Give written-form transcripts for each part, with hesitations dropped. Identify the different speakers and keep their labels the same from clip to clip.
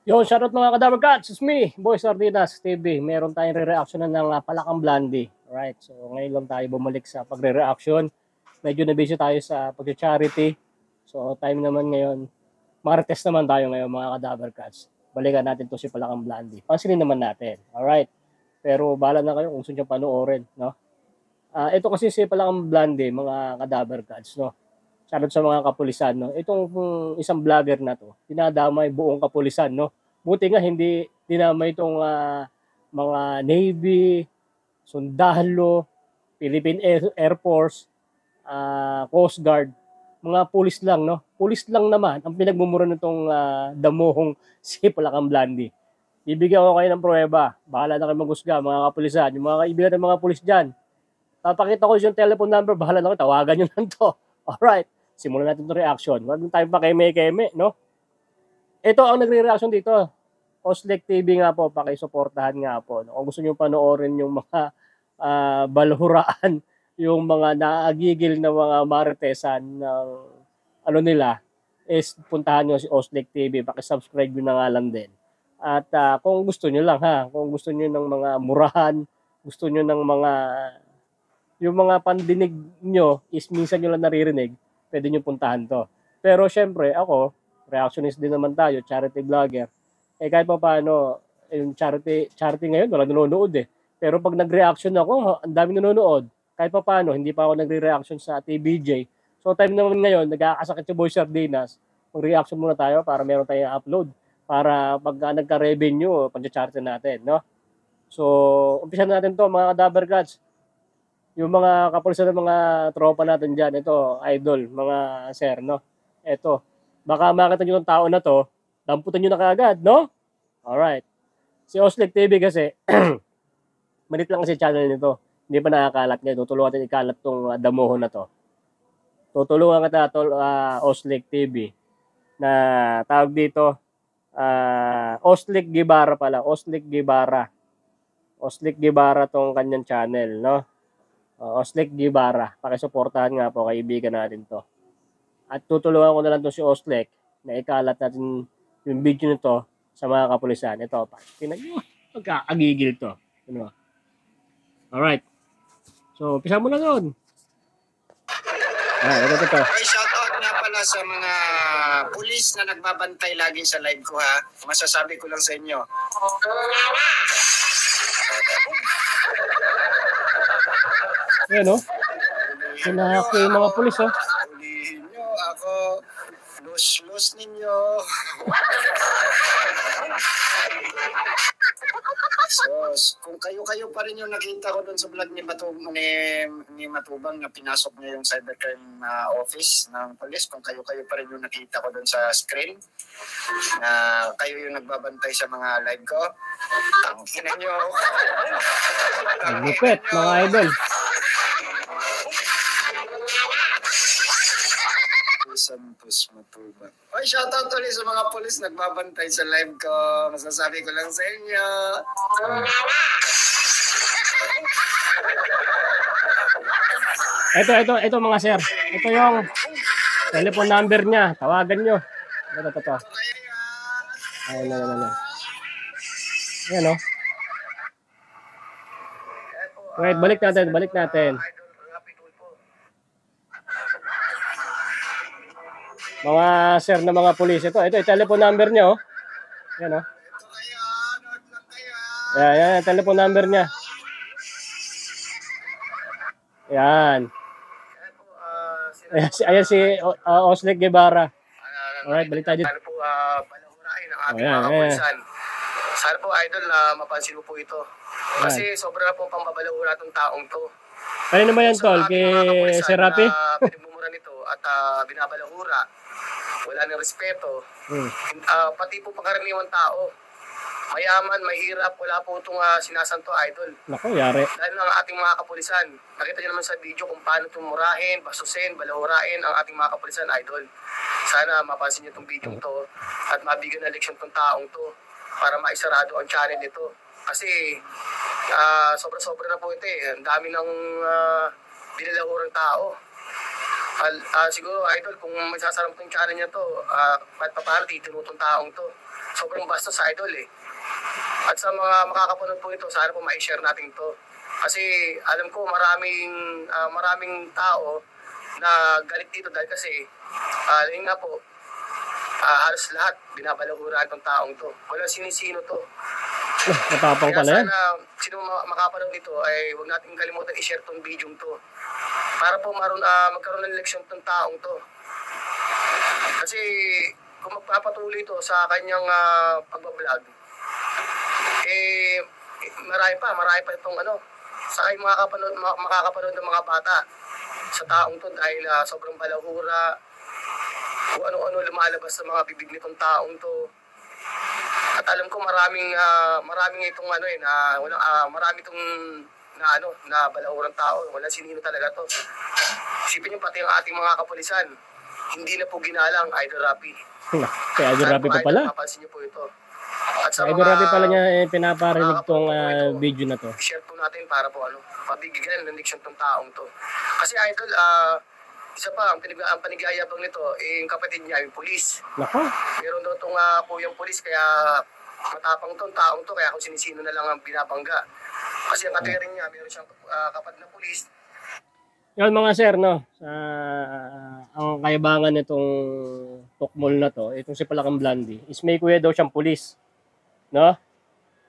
Speaker 1: Yo, shoutout mga Kadaver Cats. It's me, Boy Sardinas TV. Meron tayong re-reactionan ng Palakang Blondie. Alright, so ngayon lang tayo bumalik sa pagre-reaction. Medyo na-busy tayo sa pag-charity. So time naman ngayon, Martes naman tayo ngayon mga Kadaver Cats. Balikan natin to si Palakang Blondie. Pansinin naman natin. Alright, pero bahala na kayo kung gusto nyo panoorin. No? Ito kasi si Palakang Blondie, mga Kadaver Cats. No? Shoutout sa mga kapulisan, no? Itong isang vlogger na to, dinadamay buong kapulisan, no? Buti nga hindi dinamay itong mga Navy, sundalo, Philippine Air Force, Coast Guard, mga pulis lang, no? Pulis lang naman ang pinagmumura nitong damuhong si Palakang Blondie. Bibigyan ko kayo ng pruweba. Bahala na kayo maghusga, mga kapulisan. Yung mga kaibigan ng mga pulis dyan, papakita ko yung telephone number, bahala na kayo, tawagan nyo lang to. Alright, simulan natin itong reaction. Huwag tayo pa keme-keme, no? Ito ang nagre-reaction dito. Oslek TV nga po, pakisuportahan nga po. No? Kung gusto nyo panoorin yung mga balhuraan, yung mga naagigil na mga maritesan ng ano nila, is puntahan nyo si Oslek TV, pakisubscribe nyo na nga lang din. At kung gusto nyo lang ha, kung gusto nyo ng mga murahan, gusto nyo ng mga yung mga pandinig nyo is minsan nyo lang naririnig, pwede nyo puntahan to. Pero syempre, ako, reactionist din naman tayo, charity vlogger. Kahit pa paano, yung charity ngayon, wala nanonood eh. Pero pag nag-reaction ako, ang dami nanonood. Kahit pa paano, hindi pa ako nagre-reaction sa TBJ. So time naman ngayon, nagkakasakit yung Boy Sardinas, mag-reaction muna tayo para meron tayong upload. Para pag nagka-revenue, pag-charity natin, no? So, umpisa natin to mga Kadaver Gods. Yung mga kapulisan ng mga tropa natin dyan, ito, idol, mga sir, no? Ito, baka makita nyo ng tao na to, damputan nyo na kaagad, no? Alright. Si Oslek TV kasi, malit lang kasi channel nito. Hindi pa nakakalat ngayon. Tutulungan natin ikalat tong damuhon na to. Tutulungan kita, Oslek TV, na tawag dito, Oslek Gibara pala. Oslek Gibara. Oslek Gibara tong kanyang channel, no? Oslek Gibara. Pakisuportahan nga po, kaibigan natin to. At tutulungan ko na lang to si Oslek na ikalat natin yung video nito sa mga kapulisan. Ito pa. Tingnan nyo. Magkakagigil to. Ano? Alright. So, pisa mo na doon. Ito.
Speaker 2: Okay, shoutout nga pala sa mga pulis na nagbabantay lagi sa live ko ha. Masasabi ko lang sa inyo.
Speaker 1: Ayan o. Sinahak yung mga pulis o.
Speaker 2: Hulihin nyo ako. Lus ninyo. So, kung kayo pa rin yung nakita ko doon sa vlog ni Matubang na pinasok niya yung cybercrime office ng police, kung kayo pa rin yung nakita ko doon sa screen, na kayo yung nagbabantay sa mga live ko, tangkinan nyo.
Speaker 1: Lupit, mga idol.
Speaker 2: Santos Matubang. Oy, shoutout ulit sa mga polis nagbabantay sa live ko. Masasabi ko lang sa inyo.
Speaker 1: Ito mga sir. Ito yung telephone number niya. Tawagan nyo. Ito. Ayan. Ayan o. Wait, balik natin. Mga sir na mga pulis. Ito yung telephone number niya oh. Ayan o. Ayan, telephone number niya. Ayan. Ayan si Oslek Guevara. Alright, balik tayo dito.
Speaker 2: Sana po palahurain ang ating mga kapulisan. Sana po idol na mapansin mo po ito. Kasi sobra po pambabalahura itong taong to.
Speaker 1: Kanino ba yan tol? Kay Sir Rapi?
Speaker 2: Pinagmumura nito at binabalahura. Wala ng respeto. Pati po pangkaraniwang tao. Mayaman, mahirap, wala po itong sinasanto idol.
Speaker 1: Naku, yari.
Speaker 2: Dahil ng ating mga kapulisan. Nakita niyo naman sa video kung paano tumurahin, basusin, balahurain ang ating mga kapulisan idol. Sana mapansin niyo itong video ito at mabigyan ng leksyon itong taong to para maisarado ang channel nito. Kasi sobra-sobra na po ito eh. Ang dami ng binalahurang tao.
Speaker 3: Siguro, idol, kung may sasarap tong channel niya to, kahit pa paano, titinutong taong to. Sobrang bastos, idol eh. At sa mga makakapanood po ito, sana po ma-share natin to. Kasi alam ko maraming tao na galit dito dahil kasi, yun nga po, halos lahat binabalahuraan tong taong to. Walang sinisino to.
Speaker 1: Matapang
Speaker 3: Kaya
Speaker 1: pala yan.
Speaker 3: sana sino makapanood nito ay huwag natin kalimutan i-share tong video to. Para po magkaroon ng leksyon tong taong to. Kasi kung magpapatuloy ito sa kanyang pagbablog, marami pa itong sa kayo makakapanood ng mga bata sa taong to dahil sobrang balahura, kung ano-ano lumalabas sa mga bibig nitong taong to. At alam ko maraming itong marami itong na balahurang tao, wala sinino talaga to. Isipin niyo pati ang ating mga kapulisan, hindi na po ginalang, Idol Rapi.
Speaker 1: Kaya Idol Rapi pa pala.
Speaker 3: Mapapansin niyo po ito. At sa
Speaker 1: Idol Rapi pala niya pinaparinig tong video na to.
Speaker 3: Share po natin para po mabigyan ng leksyon tong taong to. Kasi Idol, isa pa, ang panigayabang nito, yung kapatid niya, yung pulis.
Speaker 1: Nako.
Speaker 3: Meron daw itong kuyang pulis, kaya matapang tong taong to, kaya kung sinisino na lang ang binabangga. Kasi ang katuwiran niya, meron siyang kapatid na pulis.
Speaker 1: Yan mga sir, no? Ang kayabangan nitong tukmol na to, itong si Palakang Blondie, is may kuya daw siyang pulis. No?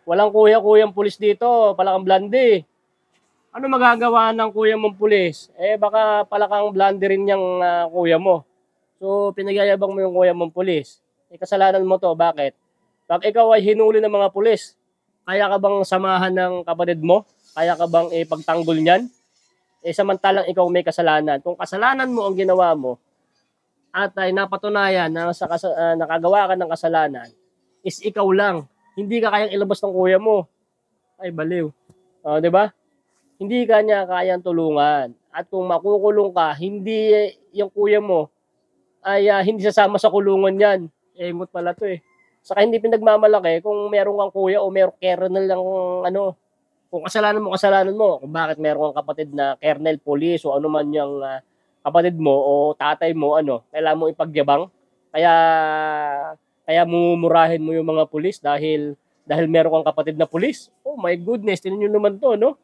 Speaker 1: Walang kuya-kuyang pulis dito, Palakang Blondie. Ano magagawa ng kuya mong pulis? Baka Palakang Blondie rin yung kuya mo. So, pinagyayabang mo yung kuya mong pulis. Kasalanan mo to. Bakit? Pag ikaw ay hinuli ng mga pulis, kaya ka bang samahan ng kapatid mo? Kaya ka bang ipagtanggol niyan? Samantalang ikaw may kasalanan. Kung kasalanan mo ang ginawa mo, at ay napatunayan na nakagawa ka ng kasalanan, is ikaw lang. Hindi ka kayang ilabas ng kuya mo. Ay, baliw. Di ba? Hindi ka niya kayang tulungan. At kung makukulong ka, hindi yung kuya mo ay hindi sasama sa kulungan yan. Engot pala to eh. Saka hindi pinagmamalaki kung meron kang kuya o meron kernel lang kung kasalanan mo. Kung bakit meron kang kapatid na kernel, police o ano man yung kapatid mo o tatay mo, kailangan mo ipagyabang. Kaya mumurahin mo yung mga pulis dahil meron kang kapatid na pulis. Oh my goodness, tinan nyo naman to, no?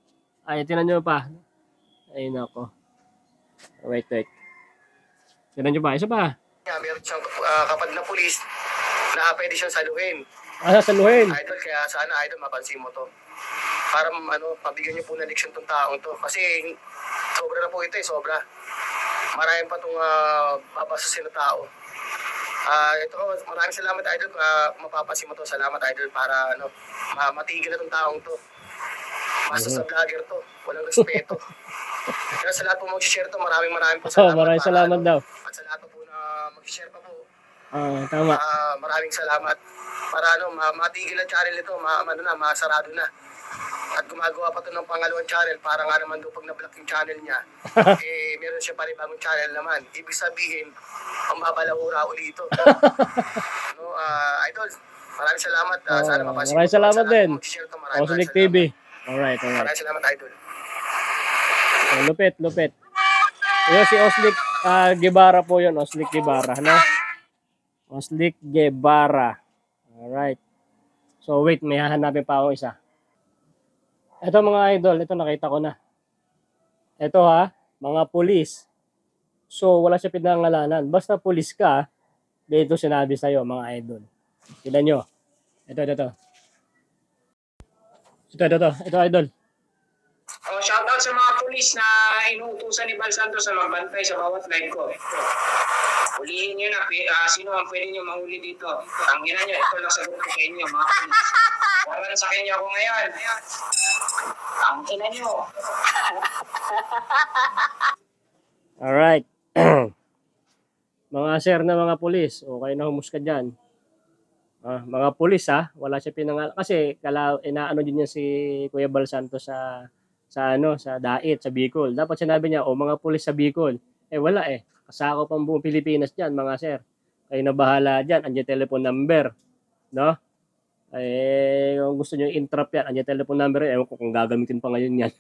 Speaker 1: Ay, tinan nyo pa. Ay, nako. Wait. Tinan nyo pa, isa pa.
Speaker 3: Meron siyang kapatid na pulis na pwede siyang saluhin.
Speaker 1: Saluhin.
Speaker 3: Idol, kaya sana Idol mapansin mo to. Para pabigyan niyo po ng leksyon tong taong to. Kasi sobra na po ito sobra. Maraming pa itong babasusin na tao. Ito maraming salamat Idol. Mapapansin mo to, salamat Idol para matigil na itong taong to. Basta sa vlogger to, walang respeto. Kaya sa lahat po mag-share to, maraming po salamat.
Speaker 1: Maraming salamat daw.
Speaker 3: At sa lahat po na mag-share pa po.
Speaker 1: Tama.
Speaker 3: Maraming salamat. Para matigil ang channel nito, masarado na. At gumagawa pa to ng pangalawang channel para nga naman doon pag na-block yung channel niya, meron siya pa rin bagong channel naman. Ibig sabihin, ang mabalahura uli ito. Idol, maraming salamat. Sana mapansin.
Speaker 1: Maraming salamat din.
Speaker 3: Oslick
Speaker 1: TV. Alright.
Speaker 3: Maraming salamat, Idol.
Speaker 1: Lupit. Yung si Oslick Guevara po yun. Oslick Guevara, no? Oslick Guevara. Alright. So wait, may hahanapin pa akong isa. Ito mga idol, ito nakita ko na. Ito mga pulis. So wala siya pinangalanan. Basta pulis ka, dito sinabi sa'yo mga idol. Tignan nyo. Ito. Ito idol.
Speaker 4: Shoutout sa mga pulis na inuutusan ni Bal Santos na magbantay sa bawat live ko. Hulihin nyo na, sino ang pwede nyo mahuli dito. Tangginan nyo, ito lang sagot ko sa inyo, mga pulis. Waran sa kanya ako ngayon. Tangginan nyo.
Speaker 1: Alright. Mga sir na mga pulis, okay na humusga dyan. Mga pulis wala siya pinangalan. Kasi inaano din niya si Kuya Bal Santos sa Dait, sa Bicol. Dapat sinabi niya, mga pulis sa Bicol. Wala Kasako pang buong Pilipinas dyan, mga sir. Kayo na bahala dyan. Andiyan telephone number. No? Kung gusto nyo i-interrupt yan, andiyan telephone number. Ewan ko kung gagamitin pa ngayon yan.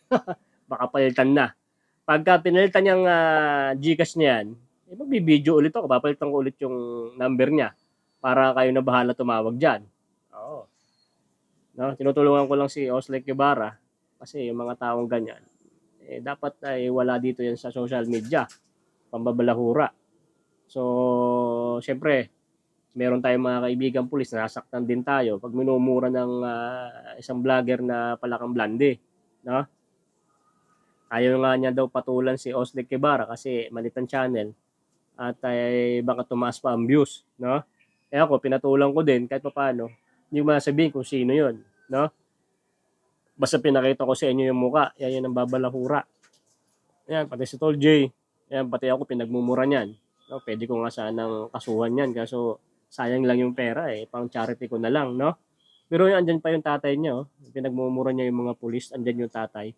Speaker 1: Baka palitan na. Pagka pinalitan niyang Gcash niya yan, magbibideo ulit ako, papalitan ko ulit yung number niya para kayo na bahala tumawag dyan. Oo. No? Tinutulungan ko lang si Oslek Guevara kasi yung mga taong ganyan, dapat ay wala dito yan sa social media, pambabalahura. So, syempre, meron tayong mga kaibigan pulis, nasaktan din tayo pag minumura ng isang vlogger na Palakang Blande. No? Ayaw nga niya daw patulan si Oslek Guevara kasi malitan channel at ay baka tumaas pa ang views, no? Eh ako pinatulan ko din kahit papaano. Hindi ko masabihin kung sino 'yon, no? Basta pinakita ko sa inyo yung muka, yan yung babalahura. Yan, pati si Tol J. Yan, pati ako pinagmumura niyan. No, pwede ko nga sanang kasuhan yan kaso sayang lang yung pera pang charity ko na lang, no? Pero andyan pa yung tatay niya, oh. Pinagmumura niya yung mga pulis, andyan yung tatay.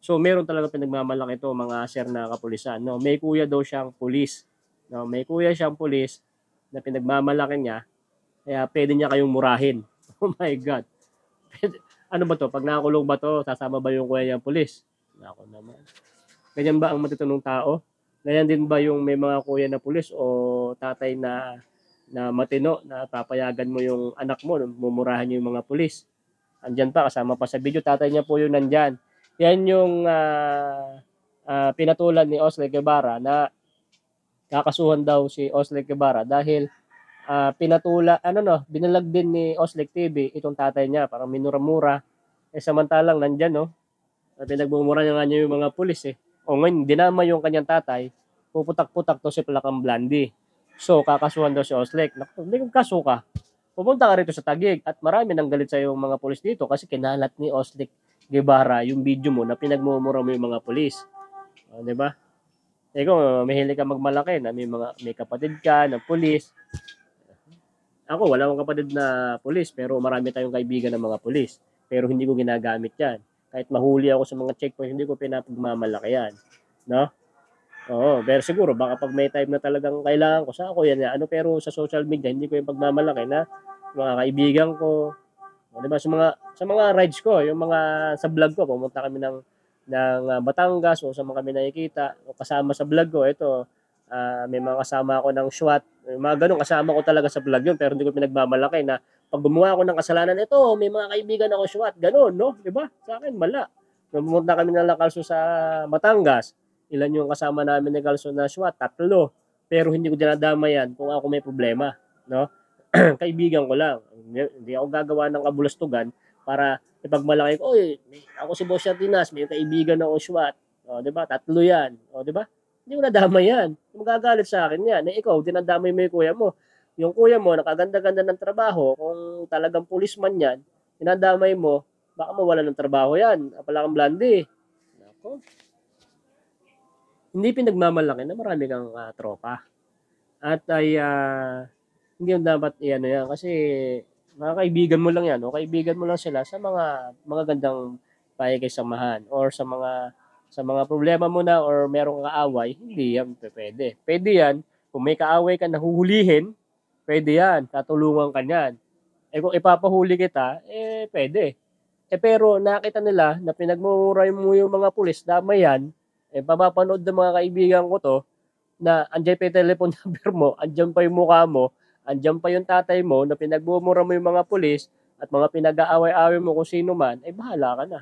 Speaker 1: So, meron talaga pinagmamalaki ito, mga sir na kapulisan. No? May kuya daw siyang pulis. No? May kuya siyang pulis na pinagmamalaki niya, kaya pwede niya kayong murahin. Oh my God. Ano ba to? Pag nakakulong ba to, sasama ba yung kuya niyang pulis? Nako naman. Ganyan ba ang matitunong tao? Ganyan din ba yung may mga kuya na pulis o tatay na matino na papayagan mo yung anak mo, mumurahan niyo yung mga pulis? Andyan pa, kasama pa sa video, tatay niya po yung nandyan. Yan yung pinatulan ni Oslek Guevara na kakasuhan daw si Oslek Guevara dahil binalag din ni Oslek TV itong tatay niya, parang minura-mura. Samantalang nandyan, no? Pinagmumura niya yung mga pulis O ngayon, dinama yung kanyang tatay, puputak-putak to si Palakang Blande. So, kakasuhan daw si Oslek. Hindi kong kaso ka. Pupunta ka rito sa Taguig at marami nang galit sa yung mga pulis dito kasi kinalat ni Oslek Guevara yung video mo na pinagmumura mo yung mga pulis. Di ba? Kung mahilig ka magmalaki na may kapatid ka na pulis. Ako, wala akong kapatid na pulis pero marami tayong kaibigan ng mga pulis. Pero hindi ko ginagamit yan. Kahit mahuli ako sa mga checkpoint, hindi ko pinapagmamalaki yan. No? Oo, pero siguro baka pag may time na talagang kailangan ko, sa ako yan. Pero sa social media, hindi ko yung pagmamalaki na mga kaibigan ko. Diba? Sa mga rides ko, yung mga sa vlog ko, pumunta kami ng Batangas o sa mga kami nakikita, o kasama sa vlog ko, ito, may mga kasama ako ng SWAT, mga ganun, kasama ko talaga sa vlog yun, pero hindi ko pinagmamalaki na pag gumawa ako ng kasalanan, ito, may mga kaibigan ako SWAT, ganun, no? Diba? Sa akin, mala. Pumunta kami ng Calzo sa Batangas, ilan yung kasama namin ni Calzo na SWAT? 3. Pero hindi ko dinadama yan kung ako may problema, no? Kaibigan ko lang. Hindi ako gagawa ng kabulastugan para ipagmalaki ko, ako si Boss Sardinas, may kaibigan ako SWAT. O, di ba? 3 yan. O, di ba? Hindi ko nadama yan. Magagalit sa akin yan. Ikaw, dinadamay mo yung kuya mo. Yung kuya mo, nakaganda-ganda ng trabaho, kung talagang policeman yan, dinadamay mo, baka mawala ng trabaho yan. Palakang Blande. Ako. Hindi pinagmamalaki na marami kang tropa. At ay hindi yung dapat yan kasi mga kaibigan mo lang yan o kaibigan mo lang sila sa mga gandang pakikisamahan or sa mga problema mo na or merong kaaway, hindi yan pwede. Pwede yan, kung may kaaway ka nahuhulihin, pwede yan, tatulungan ka yan. Kung ipapahuli kita, pwede. Pero nakita nila na pinagmumuray mo yung mga pulis, dama yan, papapanood ng mga kaibigan ko to, na andyan pa yung telephone number mo, andyan pa yung mukha mo, andyan pa yung tatay mo na pinagmumura mo yung mga pulis at mga pinag-aaway-away mo kung sino man, bahala ka na.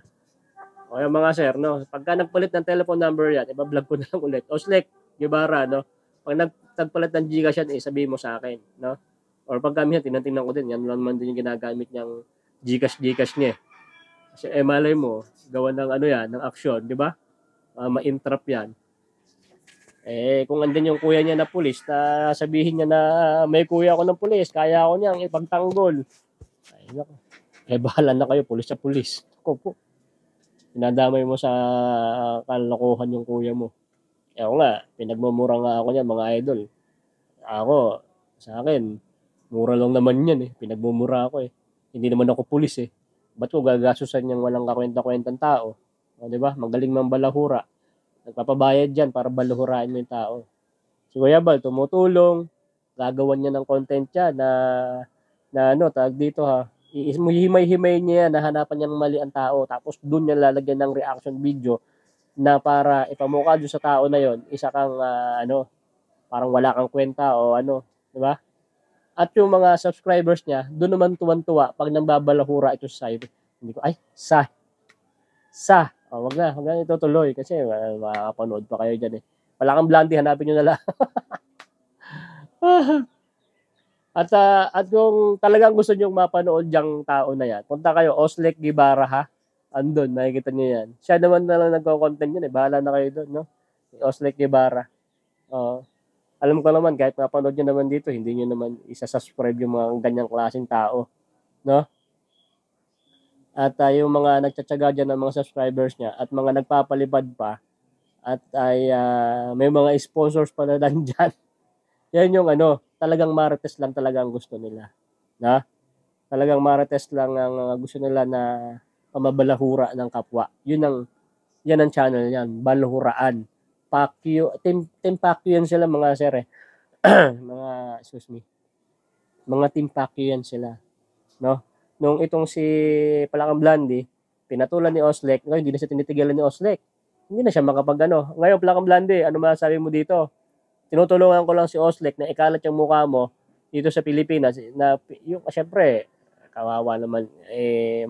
Speaker 1: O yung mga sir, no? Pagka nagpalit ng telephone number yan, iba-vlog ko na lang ulit. Oslek Guevara, no? Pag nagpalit ng Gcash yan, sabihin mo sa akin, no? Or pag kami yan, tinatingnan ko din, yan naman din yung ginagamit niyang Gcash niya. Kasi malay mo, gawa ng ng action, di ba? Ma-entrap yan. Kung andun yung kuya niya na pulis, na sabihin niya na may kuya ako ng pulis, kaya ako niyang ipagtanggol. Ay, naku. Bahala na kayo, pulis sa pulis. Ako po. Pinadamay mo sa kalokohan yung kuya mo. Ako nga, pinagmumura nga ako niya, mga idol. Ako, sa akin, mura lang naman yan Pinagmumura ako Hindi naman ako pulis Ba't ko gagasusan yung walang kakwenta-kwentang tao? O, diba? Magaling mang balahura. Nagpapabayad dyan para balahurain mo yung tao. Si Kuya Bal, tumutulong, gagawan niya ng content niya na tag dito himay-himay niya yan, nahanapan niya ng mali ang tao, tapos doon niya lalagyan ng reaction video na para ipamukha doon sa tao na yon, isa kang parang wala kang kwenta o ano, di ba? At yung mga subscribers niya, doon naman tuwan-tuwa pag nambabalahura ito sa cyber. Hindi ko, ay, wag na itutuloy kasi makakapanood pa kayo dyan eh. Wala kang blondie, hanapin nyo na lang. At kung talagang gusto nyo mapanood yung tao na yan, punta kayo, Oslek Guevara ha. Andun, makikita nyo yan. Siya naman na lang nagko-content yun eh. Bahala na kayo doon, no? Oslek Guevara. Alam ko naman, kahit mapanood nyo naman dito, hindi nyo naman isa-subscribe yung mga ganyang klaseng tao. No? At yung mga nagtsatsaga dyan ng mga subscribers niya at mga nagpapalipad pa at ay may mga sponsors pa na nandyan. Yan yung talagang marites lang talaga ang gusto nila. Na? Talagang marites lang ang gusto nila na pamabalahura ng kapwa. Yan ang channel yan, balahuraan. Pacquiao, team Pacquiao yan sila mga sir eh. Mga team Pacquiao yan sila. No? Nung itong si Palakang Blondie, pinatulan ni Oslek, ngayon hindi na siya tinitigilan ni Oslek. Hindi na siya makapag Ngayon Palakang Blondie, ano masasabi mo dito? Tinutulungan ko lang si Oslek na ikalat yung mukha mo dito sa Pilipinas na yung syempre kawawa naman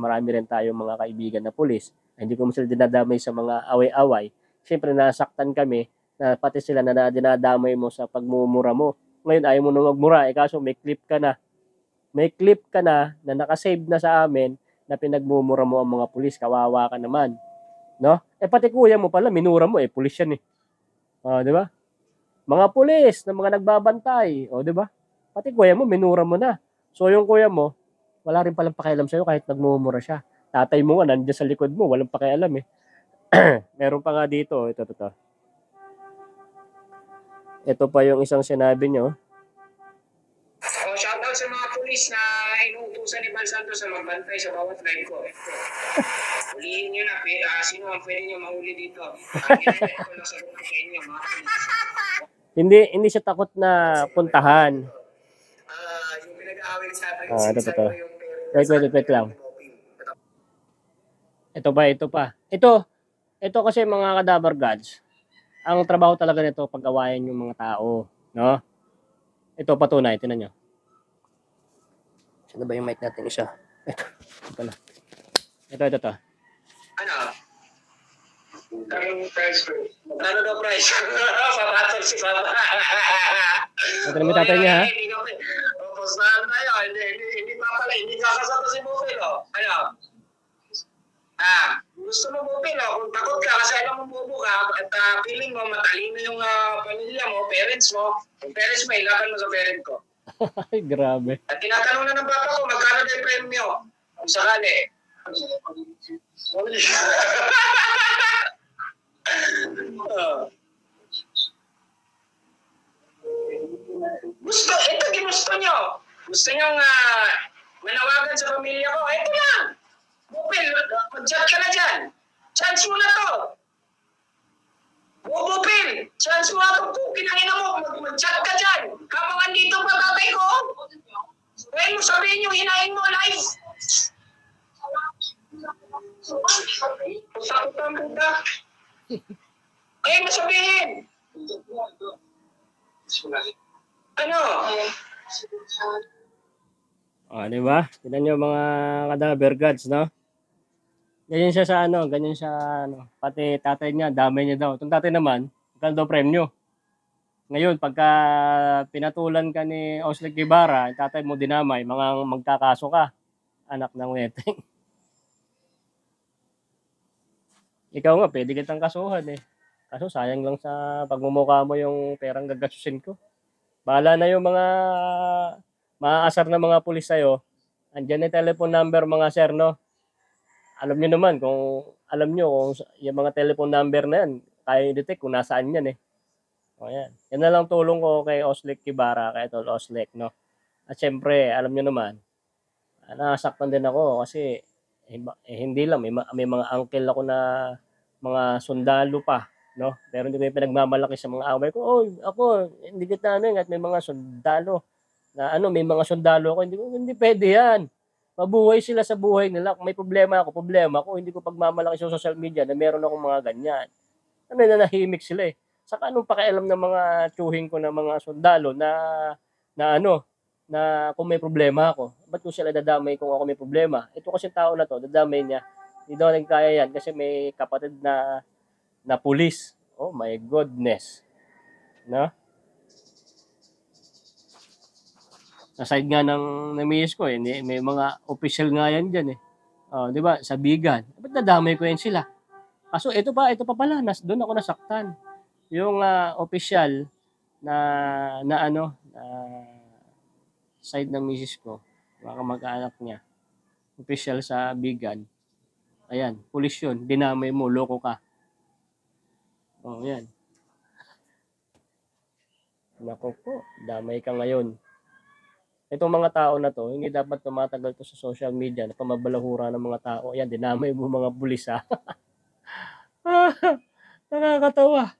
Speaker 1: marami rin tayong mga kaibigan na pulis. Hindi ko sila dinadamay sa mga away-away. Syempre nasaktan kami na pati sila na dinadamay mo sa pagmumura mo. Ngayon ayaw mo na magmura kaso may clip ka na. May clip ka na nakasave na sa amin na pinagmumura mo ang mga pulis. Kawawa ka naman. No? Pati kuya mo pala minura mo pulis yan eh. Di ba? Mga pulis na mga nagbabantay. Di ba? Pati kuya mo, minura mo na. So yung kuya mo, wala rin palang pakialam sa'yo kahit nagmumura siya. Tatay mo nga, nandiyan sa likod mo, walang pakialam eh. Meron pa nga dito, ito. Ito pa yung isang sinabi nyo.
Speaker 4: Shoutout sa mga pulis na inuutusan ni Bal Santos na magbantay sa bawat live ko. Ulihin nyo na, sino ang pwede nyo mahuli dito. Ito lang sagot ko sa inyo, mga pulis.
Speaker 1: Hindi siya takot na puntahan.
Speaker 3: Yung pinag-aaway sa atin.
Speaker 1: Ito. Wait lang. Ito pa. Ito kasi mga Kadabar Gods. Ang trabaho talaga nito pag-awayan yung mga tao, no? Ito patunay, tingnan nyo. Sino ba yung mic natin isa? Ito pala. Ito.
Speaker 4: Ano? Anong price ko? Ano daw price? Papatol si Papa.
Speaker 1: Ito naman tatay niya, ha?
Speaker 4: Pustahan tayo. Hindi pa pala. Hindi kakasama si Bupil, oh. Ano? Gusto mo Bupil, oh. Kung takot ka kasi alam mo bubo ka at feeling mo matalino yung pamilya mo, parents mo. Kung parents mo, ilaban mo sa parent ko.
Speaker 1: Ay, grabe.
Speaker 4: At tinatanong na ng papa ko, magkano na yung premyo? Kung sakali. Ginusto nyo. Gusto nyo manawagan sa pamilya ko. Ito lang. Bupil, mag-chat ka na dyan. Chance mo na to. Bupil, chance mo na to. Kinangina mo, mag-chat ka dyan. Kapag andito pa tatay ko, ngayon mo sabihin yung hinahin mo live. Sakot ang buda. Ngayon mo sabihin. Ano?
Speaker 1: Di ba? Tignan nyo mga Kadabar Gods, no? Ganyan siya pati tatay niya, damay niya daw. Itong tatay naman, magkano daw premyo. Ngayon, pagka pinatulan ka ni Oslek Guevara, tatay mo dinamay, magkakaso ka. Anak ng weteng. Ikaw nga, pwede kitang kasuhan eh. Kaso sayang lang sa pagmumukha mo yung perang gagasusin ko. Bahala na yung mga maaasar na mga pulis sa'yo. Andyan yung telephone number mga sir, no? Alam nyo naman kung yung mga telephone number na yan, kaya i-detect kung nasaan yan eh. O yan. Yan na lang tulong ko kay Oslek Guevara, kay Tol Oslek, no? At syempre, alam nyo naman, nasaktan din ako kasi hindi lang, may mga uncle ako na mga sundalo pa, no? Pero hindi ko yung pinagmamalaki sa mga away ko. Ako, hindi kita at may mga sundalo na may mga sundalo ako. Hindi pwede yan. Mabuhay sila sa buhay nila. Kung may problema ako, hindi ko pagmamalaki sa social media na meron akong mga ganyan. nananahimik sila eh. Saka anong pakialam ng mga tiyuhin ko na mga sundalo na ano, na kung may problema ako, ba't ko sila dadamay kung ako may problema? Ito kasi tao na to, dadamay niya. Hindi daw kaya yan kasi may kapatid na pulis. Oh my goodness. No? Sa side nga ng namiyos ko, may mga official nga yan dyan eh. Oh, di ba? Sa Bigan. Ba't nadamay ko yan sila? Kaso ito pa pala, doon ako nasaktan. Yung official na ano, side ng misis ko, mga kamag-anak niya, official sa Bigan. Ayan, pulis yun. Dinamay mo, loko ka. Oh, yan. Nako po, damay ka ngayon. Itong mga tao na to, hindi dapat tumatagal to sa social media na pamabalahura ng mga tao. Ayan, dinamay mo mga pulis ha. Nakakatawa.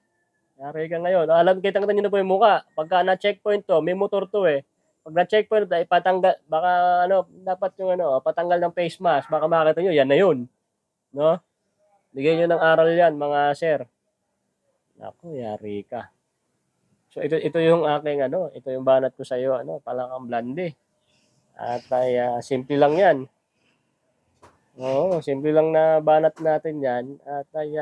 Speaker 1: Yari ka ngayon. Alam, kitang nyo na po yung mukha. Pagka na-checkpoint to, may motor to eh. Pag na-checkpoint to, ipatanggal, baka ano, dapat yung ano, patanggal ng face mask. Baka makita nyo, yan na yun. No? Bigyan nyo ng aral yan, mga sir. Naku, yari ka. So ito yung aking ano, ito yung banat ko sa iyo, ano, Palakang Blande. At ay simple lang 'yan. Oo, simple lang na banat natin 'yan. At ay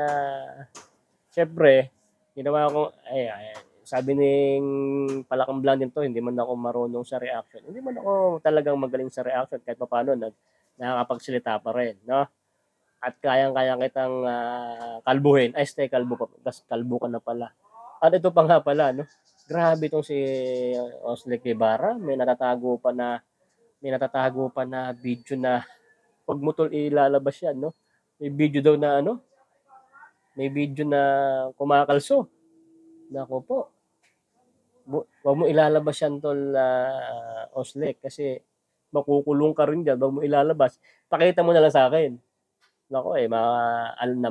Speaker 1: syempre, ginawa ko sabi ning Palakang Blande to, hindi man ako marunong sa reaction. Hindi man ako talagang magaling sa reaction kahit papaano nakakapagsalita pa rin, no? At kayang-kaya kitang kalbuhin. Ay, stay kalbo ka. Kalbo ka na pala. At ito pa nga pala, no? Grabe itong si Oslek Guevara. May natatago pa na video na pag mo tol ilalabas yan, no? May video daw na ano? May video na kumakalso. Nako po. Wag mo ilalabas yan tol Oslek kasi makukulong ka rin dyan. Wag mo ilalabas. Pakita mo na lang sa akin. Nako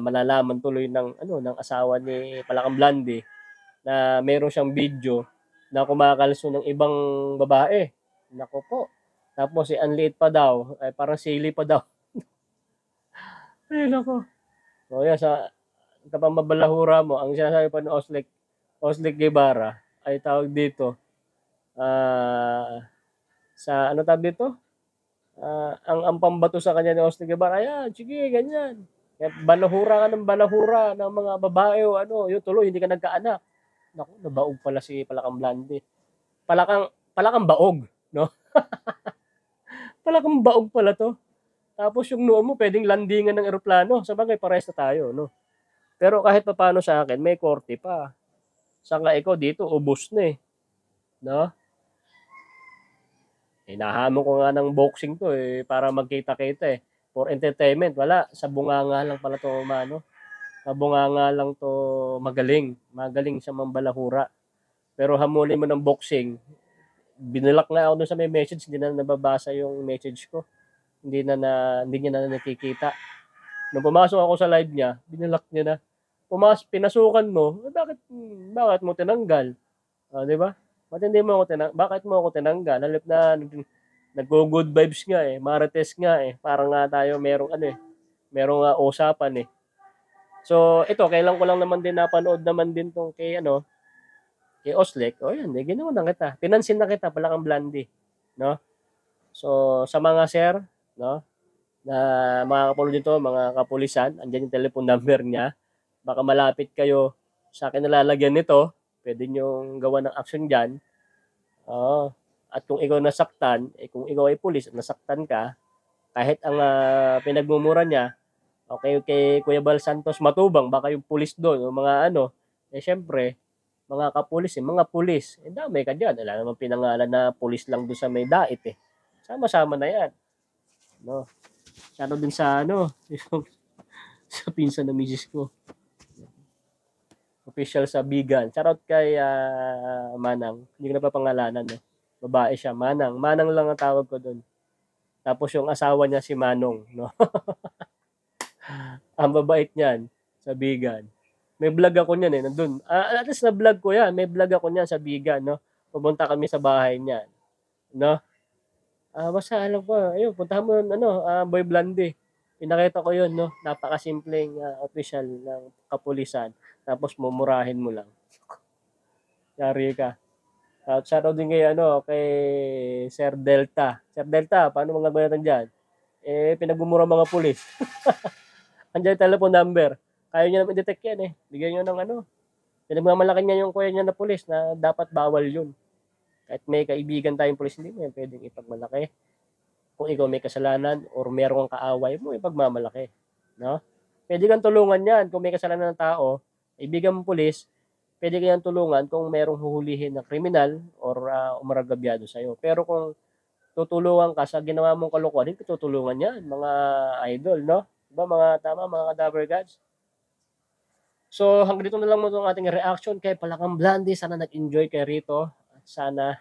Speaker 1: malalaman tuloy ng asawa ni Palakang Blande na meron siyang video na kumakalso ng ibang babae. Nako po. Tapos ang liit pa daw, ay parang sili pa daw. Ay nako. So yan sa kapamabalahura mo, ang sinasabi pa ni Oslek Guevara ay tawag dito sa ano tawag dito? Ang pambato sa kanya ni Oslek Guevara, ayan, sige, ganyan. Kaya balahura ka ng balahura ng mga babae o ano, yun tuloy, hindi ka nagkaanak. Naku, nabaog pala si Palakang Blande. Palakang baog, no? Palakang baog pala to. Tapos yung noo mo, pwedeng landingan ng eroplano. Sabagay, parehas na tayo, no? Pero kahit paano sa akin, may korte pa. Saka ikaw dito, ubos na eh. No? Nahamon ko nga ng boxing to eh, para magkita-kita eh. For entertainment, wala. Sa bunganga lang pala to, mano. Sa bunganga lang to magaling. Magaling sa mambalahura. Pero hamulin mo ng boxing, binilak nga ako dun sa may message, hindi na nababasa yung message ko. Hindi niya na nakikita. Nung pumasok ako sa live niya, binilak niya na. Pinasukan mo, bakit mo tinanggal? Di ba? Bakit mo ako tinanggal? Halip na nag-good vibes nga eh, marites nga eh. Parang nga tayo merong merong usapan eh. So, ito, kailan ko lang naman din napanood naman din tong kay Oslek. O yan, ginawa na kita. Pinansin na kita, Palakang Blande. No? So, sa mga sir, no? Na mga kapulo dito, mga kapulisan, andyan yung telephone number niya. Baka malapit kayo sa akin nalalagyan nito. Pwede nyo gawa ng action dyan. At kung ikaw nasaktan, kung ikaw ay pulis at nasaktan ka, kahit ang pinagmumura niya, okay, kay Kuya Bal Santos Matubang, baka yung pulis doon, yung mga syempre, mga kapulis, mga pulis, dami ka dyan. Wala naman pinangalan na pulis lang doon sa may dait eh. Sama-sama na yan. No? Sana din sa sa pinsan na misis ko. Official sa Bigan. Shoutout kay Manang. Hindi ko na pa pangalanan. No? Babae siya, Manang. Manang lang ang tawag ko doon. Tapos yung asawa niya si Manong. No? Ang babait niyan sa Bigan. May vlog ako niyan eh. Nandun. At least na vlog ko yan. May vlog ako niyan sa Bigan. No? Pupunta kami sa bahay niyan. No? Basta alam ko. Ayun, puntahan mo Boy Blande. Pinakita ko yun, no? Napakasimpleng official ng kapulisan. Tapos mumurahin mo lang. Yari ka. At shoutout din kay, kay Sir Delta. Sir Delta, paano mga gawin dyan? Pinagmumura mga pulis. Andiyan yung telephone number. Kaya nyo naman i-detect yan eh. Bigyan nyo ng pinagmamalaki niya yung kuya niya na pulis na dapat bawal yun. Kahit may kaibigan tayong pulis, hindi mo yan pwedeng ipagmalaki. Kung ikaw may kasalanan or meron kang kaaway mo, ipagmamalaki. No? Pwede kang tulungan yan. Kung may kasalanan ng tao, ibigan mo pulis, pwede kang tulungan kung merong huhulihin na kriminal or umaragabyado sa'yo. Pero kung tutulungan ka sa ginawa mong kalokohan, hindi tutulungan yan, mga idol, no? Diba mga tama, mga Cadaver Gods? So, hanggang dito na lang mo itong ating reaction kay Palakang Blandy. Sana nag-enjoy kayo rito. At sana,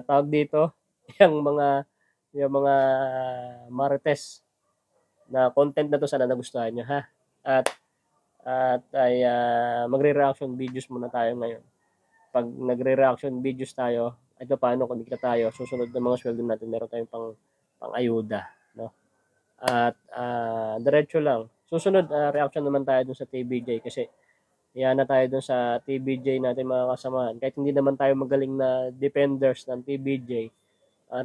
Speaker 1: tawag dito, yung mga marites na content na to, sana nagustuhan nyo, ha? At ay magre-reaction videos muna tayo ngayon. Pag nagre-reaction videos tayo, ito paano kumikita tayo, susunod na mga sweldo natin, meron tayong pang-ayuda, no? At diretso lang. Susunod, reaction naman tayo dun sa TBJ kasi yan na tayo dun sa TBJ natin mga kasamahan. Kahit hindi naman tayo magaling na defenders ng TBJ,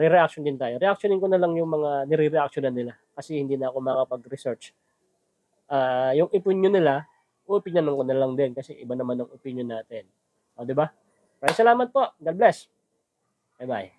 Speaker 1: re-reaction din tayo. Reactionin ko na lang yung mga nire-reactionan nila kasi hindi na ako makapag-research. Yung opinion nila, opinion ko na lang din kasi iba naman ang opinion natin. O, diba? Maraming salamat po. God bless. Bye-bye.